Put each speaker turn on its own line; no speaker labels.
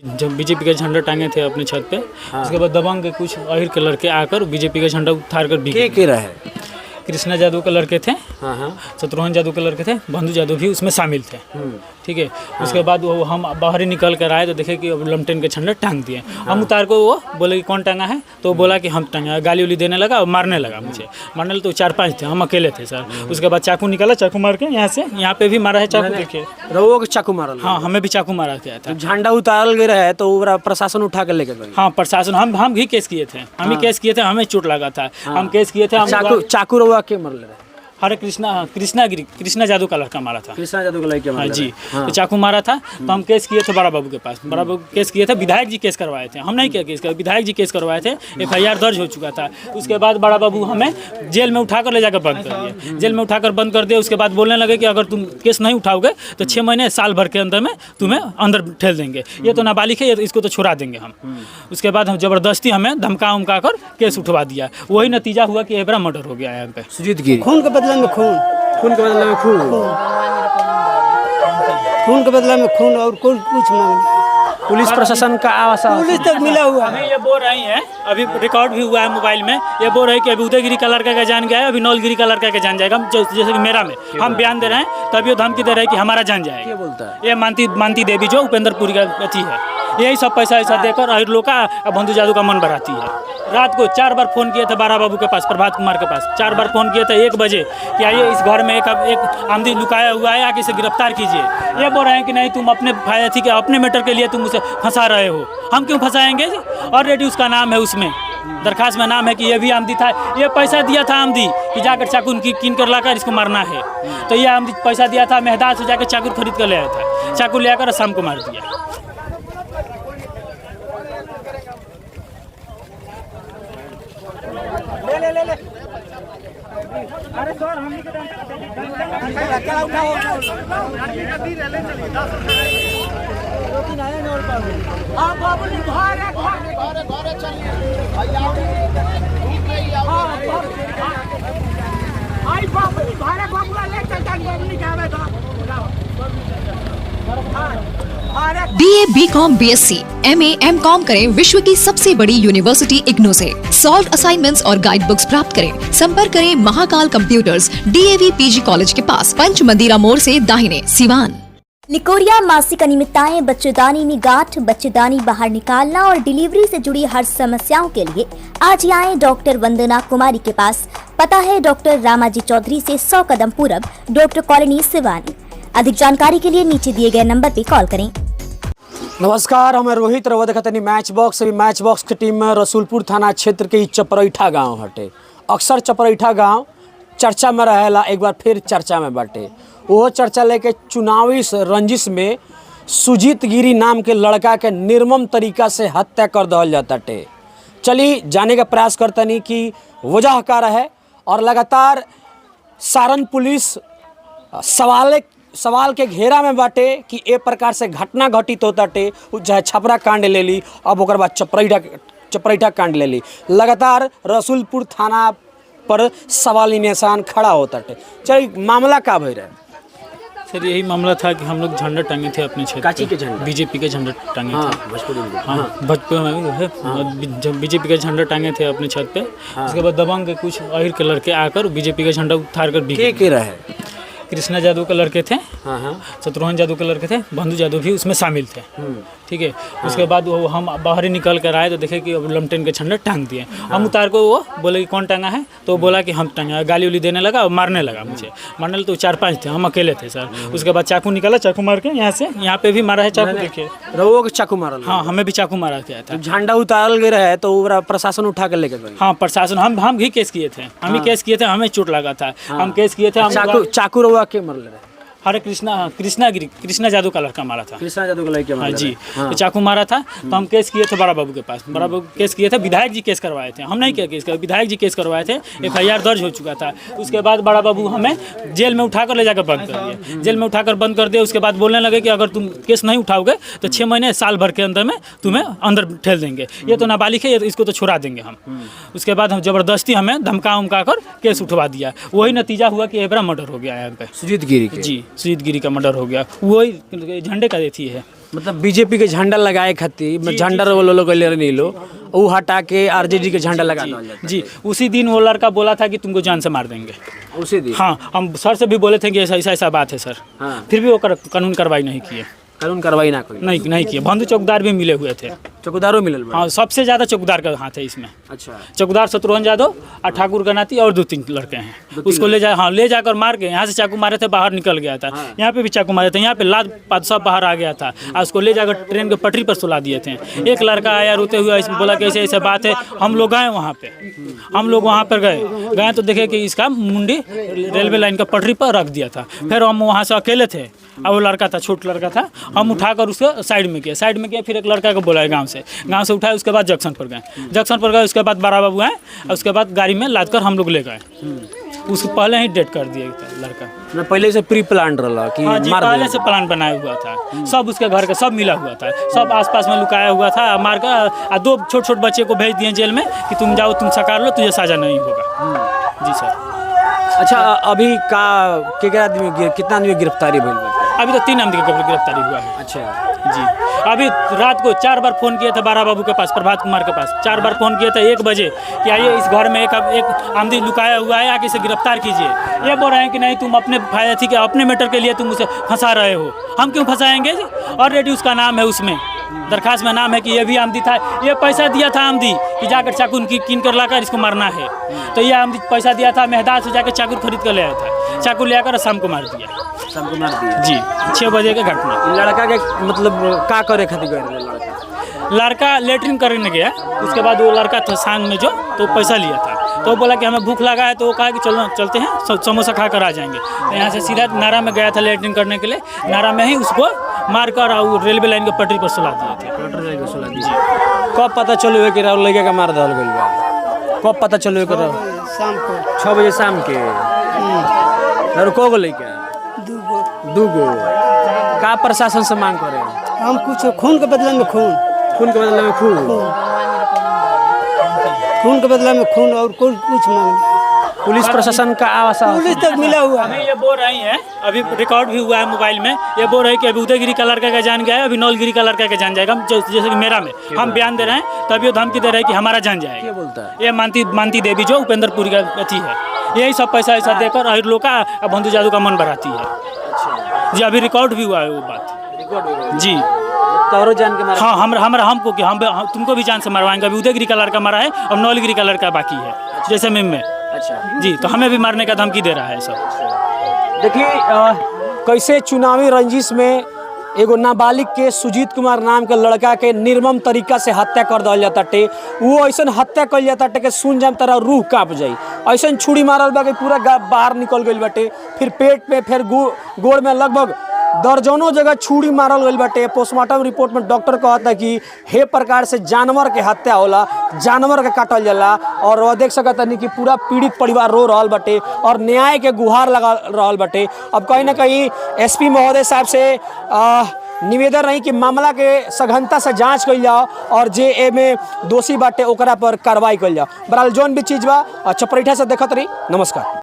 जब बीजेपी का झंडा टांगे थे अपने छत पे, उसके बाद दबंग के कुछ अहिर के लड़के आकर बीजेपी का झंडा उतार कर
के रहे।
कृष्णा जादव के लड़के थे, शत्रुघ्न जादव के लड़के थे, बंधु जादव भी उसमें शामिल थे। ठीक है। उसके बाद वो हम बाहर ही निकल कर आए तो देखे कि अब लमटेन के झंडा टांग दिए। हम उतार को वो बोले कि कौन टांगा है, तो वो बोला कि हम टांगा। गाली उली देने लगा और मारने लगा मुझे। मारने लगा तो 4-5 थे, हम अकेले थे सर। उसके बाद चाकू निकाला, चाकू मार के यहाँ पे भी मारा है चाकू। देखिए
रवो के चाकू मारा।
हाँ, हमें भी चाकू मारा गया था।
झंडा उतारल गया है तो प्रशासन उठा कर लेके गए।
हाँ, प्रशासन हम भी केस किए थे, हम ही केस किए थे, हमें चोट लगा था। हम केस किए थे।
चाकू रवा के मर ले।
हरे कृष्णा जादव का लड़का मारा था।
कृष्णा जादव का लड़का मारा।
हाँ जी। तो चाकू मारा था तो हम केस किए थे बड़ा बाबू के पास। बड़ा बाबू केस किए थे, विधायक जी केस करवाए थे, हम नहीं किया केस, विधायक जी केस करवाए थे। FIR दर्ज हो चुका था। उसके बाद बड़ा बाबू हमें जेल में उठाकर ले जाकर बंद कर दिए। जेल में उठाकर बंद कर दिए। उसके बाद बोलने लगे कि अगर तुम केस नहीं उठाओगे तो 6 महीने साल भर के अंदर में तुम्हें अंदर ठेल देंगे। ये तो नाबालिग है, इसको तो छुड़ा देंगे हम। उसके बाद हम जबरदस्ती हमें धमका उमका कर केस उठवा दिया। वही नतीजा हुआ कि एबरा मर्डर हो गया यहाँ पे।
सुजीत गिरी खून के बदले में खून के बदले में खून के बदले में खून और कुछ मांग। पुलिस प्रशासन का आवासा पुलिस तक मिला हुआ है।
हमें ये बोल रही हैं, अभी रिकॉर्ड भी हुआ है मोबाइल में। ये बोल रहे हैं कि अभी उदयगिरी का लड़का का जान गया है, अभी नौलगिरी का लड़का का जान जाएगा। जैसे कि मेरा में हम बयान दे रहे हैं, तभी वो धमकी दे रहे हैं कि हमारा जान जाएगा।
क्या बोलता है?
ये मानती देवी जो उपेंद्रपुरी का अथी है, यही सब पैसा देकर अहिर लोग का बंधु जादू का मन बढ़ाती है। रात को 4 बार फ़ोन किए थे बारा बाबू के पास, प्रभात कुमार के पास 4 बार फ़ोन किए थे 1 बजे कि आइए इस घर में एक आमदी लुकाया हुआ है, आके इसे गिरफ्तार कीजिए। ये बोल रहे हैं कि नहीं, तुम अपने मैटर के लिए तुम उसे फंसा रहे हो। हम क्यों फंसाएंगे? ऑलरेडी उसका नाम है, उसमें दरखास्त में नाम है कि ये भी आमदी था। ये पैसा दिया था आमदी कि जाकर चाकू कीन कर लाकर इसको मारना है। तो ये आमदी पैसा दिया था, मेहदार से जाकर चाकू खरीद कर ले आया था। चाकू ले आकर शाम को मार दिया। ले। अरे सर हम
BA, BCom, BSc, MA, MCom करें विश्व की सबसे बड़ी यूनिवर्सिटी इग्नू से। सॉल्व असाइनमेंट्स और गाइड बुक्स प्राप्त करें। संपर्क करें Mahakal computers, DAV PG college के पास, पंच मंदिरा मोड़ से दाहिने, सिवान।
निकोरिया मासिक अनियमितताएं, बच्चेदानी में गांठ, बच्चेदानी बाहर निकालना और डिलीवरी से जुड़ी हर समस्याओं के लिए आज ही आए डॉक्टर वंदना कुमारी के पास। पता है डॉक्टर रामाजी चौधरी से 100 कदम पूरब, डॉक्टर कॉलोनी, सिवानी। अधिक जानकारी के लिए नीचे दिए गए नंबर पर कॉल करें।
नमस्कार, हमें रोहित रवा देखते मैच बॉक्स। अभी मैच बॉक्स की टीम में रसूलपुर थाना क्षेत्र के चपरैठा गांव हटे। अक्सर चपरैठा गांव चर्चा में रहेला, एक बार फिर चर्चा में बाटे। वो चर्चा लेके चुनावी रंजिश में सुजीत गिरी नाम के लड़का के निर्मम तरीका से हत्या कर दिया जाता टे। चलिए जाने का प्रयास करते नहीं कि वजह क्या रहे। और लगातार सारण पुलिस सवाल के घेरा में बाटे कि ए प्रकार से घटना घटित होता टे। चाहे छपरा कांड ले ली, अब ओकर बाद चपरैठा कांड ले ली। लगातार रसूलपुर थाना पर सवाली निशान खड़ा होता टे। चलिए मामला क्या भई रहे?
सर यही मामला था कि हम लोग झंडा टांगे थे अपने क्षेत्र।
काची के झंडा?
बीजेपी के झंडा टांगे थे।
भोजपुरी में।
हाँ, भोजपुर में भी है। जब बीजेपी के झंडा टांगे थे अपने छत पे, उसके बाद दबंग के कुछ अहिर के लड़के आकर बीजेपी का झंडा उतार कर
के रहे।
कृष्णा जादव के लड़के थे, शत्रुघ्न जादव के लड़के थे, बंधु जादव भी उसमें शामिल थे। ठीक है। उसके बाद वो हम बाहर ही निकल कर आए तो देखे कि अब लमटेन के झंडा टांग दिए। हम उतार को वो बोले कि कौन टांगा है, तो वो बोला कि हम टांगा। गाली उली देने लगा और मारने लगा मुझे। मारने लगा तो 4-5 थे, हम अकेले थे सर। उसके बाद चाकू निकाला, चाकू मार के यहाँ पे भी मारा है चाकू। देखिए
रवो के चाकू मारा। हाँ,
हमें भी चाकू मारा गया था।
झंडा उतारल गया है तो प्रशासन उठा कर लेके गए।
हाँ, प्रशासन हम भी केस किए थे, हम ही केस किए थे, हमें चोट लगा था। हम केस किए थे।
चाकू रवा के मर ले।
हरे कृष्णा जादव का लड़का मारा था।
कृष्णा जादव का लड़का।
हाँ जी। तो चाकू मारा था तो हम केस किए थे बड़ा बाबू के पास। बड़ा बाबू केस किए थे, विधायक जी केस करवाए थे, हम नहीं किया केस, विधायक जी केस करवाए थे। FIR दर्ज हो चुका था। उसके बाद बड़ा बाबू हमें जेल में उठाकर ले जाकर बंद कर दिए। जेल में उठाकर बंद कर दिए। उसके बाद बोलने लगे कि अगर तुम केस नहीं उठाओगे तो 6 महीने साल भर के अंदर में तुम्हें अंदर ठेल देंगे। ये तो नाबालिग है, इसको तो छुड़ा देंगे हम। उसके बाद हम जबरदस्ती हमें धमका उमका कर केस उठवा दिया। वही नतीजा हुआ कि एबरा मर्डर हो गया यहाँ पे।
सुजीत गिरी
जी। सुजीत गिरी का मर्डर हो गया, वही झंडे का देती है।
मतलब बीजेपी के झंडा लगाए खातिर झंडा वो लोग नहीं लो, वो हटा के आरजेडी के झंडा लगा दो।
जी, उसी दिन वो लड़का बोला था कि तुमको जान से मार देंगे।
उसी दिन?
हाँ, हम सर से भी बोले थे कि ऐसा बात है सर।
हाँ।
फिर भी वो कानून कार्रवाई नहीं किए।
कानून कार्रवाई ना कोई
नहीं किए। बंधु चौकीदार भी मिले हुए थे।
चौकीदारों मिलल बा?
हाँ, सबसे ज़्यादा चौकीदार का हाथ है इसमें।
अच्छा।
चौकीदार शत्रुघ्न यादव और ठाकुर गनाती और 2-3 लड़के हैं। उसको ले जाकर मार के यहाँ से चाकू मारे थे, बाहर निकल गया था। यहाँ पे भी चाकू मारे थे, यहाँ पे लाद पाद सब बाहर आ गया था। और उसको ले जाकर ट्रेन के पटरी पर सुला दिए थे। एक लड़का आया रोते हुए, इसमें बोला कि ऐसे ऐसे बात है। हम लोग गए वहाँ पे, गए तो देखे कि इसका मुंडी रेलवे लाइन का पटरी पर रख दिया था। फिर हम वहाँ से अकेले थे, और वो लड़का था, छोटा लड़का था, हम उठाकर उसको साइड में किया। फिर एक लड़का को बोला गांव से उठाए। उसके बाद जंक्शन पर गए, उसके बाद बारा बाबू आए, और उसके बाद गाड़ी में लाद कर हम लोग ले गए। उसको पहले ही डेट कर दिया था लड़का।
पहले से प्री प्लान रहा कि
हाँ जी, पहले से प्लान बनाया हुआ था। सब उसके घर का सब मिला हुआ था, सब आसपास में लुकाया हुआ था। मार कर 2 छोटे बच्चे को भेज दिए जेल में कि तुम जाओ, तुम सकार लो, तुझे सजा नहीं होगा। जी सर।
अच्छा, अभी कितना आदमी गिरफ्तारी भइल बा?
अभी तो 3 आदमी की गिरफ्तारी हुआ है।
अच्छा
जी, अभी रात को 4 बार फ़ोन किए थे बारा बाबू के पास, प्रभात कुमार के पास 4 बार फ़ोन किए थे 1 बजे कि आइए इस घर में एक आमदी लुकाया हुआ है, आके इसे गिरफ्तार कीजिए। ये बोल रहे हैं कि नहीं, तुम अपने मैटर के लिए तुम उसे फंसा रहे हो। हम क्यों फंसाएंगे जी? ऑलरेडी उसका नाम है, उसमें दरखास्त में नाम है कि ये भी आमदी था। ये पैसा दिया था आमदी कि जाकर चाकू कीन कर लाकर इसको मारना है। तो ये आमदी पैसा दिया था, मेहदार से जाकर चाकू खरीद कर ले आया था। चाकू ले आकर शाम को मार दिया। जी, 6 बजे की घटना।
लड़का के मतलब का करे खातिर गए?
लड़का लेटरिन करने गया, उसके बाद वो लड़का था सांग में जो, तो पैसा लिया था। तो बोला कि हमें भूख लगा है, तो वो कहा कि चलो चलते हैं, समोसा खा कर आ जाएंगे। तो यहाँ से सीधा नारा में गया था लेटरिन करने के लिए। नारा में ही उसको मार कर और रेलवे लाइन के पटरी पर सुला दिए थे। जी।
कब पता चलो है कि राहुल लड़के का मार दल गइल बा? कब पता चलो है कि
शाम को
6 बजे शाम के? और को लड़का? 2 गो। का प्रशासन से मांग करे?
हम कुछ खून के बदले में खून
के बदले में
खून के बदले में खून, और कुछ मांग।
पुलिस प्रशासन का आवास
पुलिस तक मिला हुआ है।
हमें ये बोल रही है, अभी रिकॉर्ड भी हुआ है मोबाइल में। ये बोल रहे हैं कि अभी उदयगिरी का लड़का का जान गया है, अभी नौलगिरी का लड़का का जान जाएगा। जैसे कि मेरा में हम बयान दे रहे हैं, तभी वो धमकी दे रहे हैं कि हमारा जान जाएगा।
क्या बोलता है?
ये मानती देवी जो उपेंद्रपुरी का अथी है, यही सब पैसा देकर अहिर लोग का बंधु जादू का मन बढ़ाती है। जी, अभी रिकॉर्ड भी हुआ है वो बात। जी,
तो जान के मारा?
हाँ, हमको कि हम तुमको भी जान से मरवाएंगे। अभी उदयगिरी का लड़का मारा है और नौलगिरी का लड़का बाकी है, जैसे में।
अच्छा
जी, तो हमें भी मारने का धमकी दे रहा है सब।
देखिए कैसे चुनावी रंजिश में एगो नाबालिग के सुजीत कुमार नाम के लड़का के निर्मम तरीका से हत्या कर दिया जाता टे। वो ऐसा हत्या कर जाता टे कि सुन जाम तरह रूह काँप जाई। ऐसा छुरी मारल बा कि पूरा बाहर निकल गई बाटे, फिर पेट में, फिर गोड़ में लगभग दर्जनों जगह छुरी मारल गई बाटे। पोस्टमार्टम रिपोर्ट में डॉक्टर कहता कि हे प्रकार से जानवर के हत्या होला, जानवर के काटल जाला। और वह देख सकता नहीं कि पूरा पीड़ित परिवार रो रहा बाटे और न्याय के गुहार लगा रहा बाटे। अब कहीं ना कहीं एसपी महोदय साहब से निवेदन रही कि मामला के सघनता से जांच कइल जाओ और जे ए में दोषी बाटे ओकरा पर कार्रवाई कइल जाओ। बहरहाल जौन भी चीज़ बा चपरैठा से देखत रही। नमस्कार।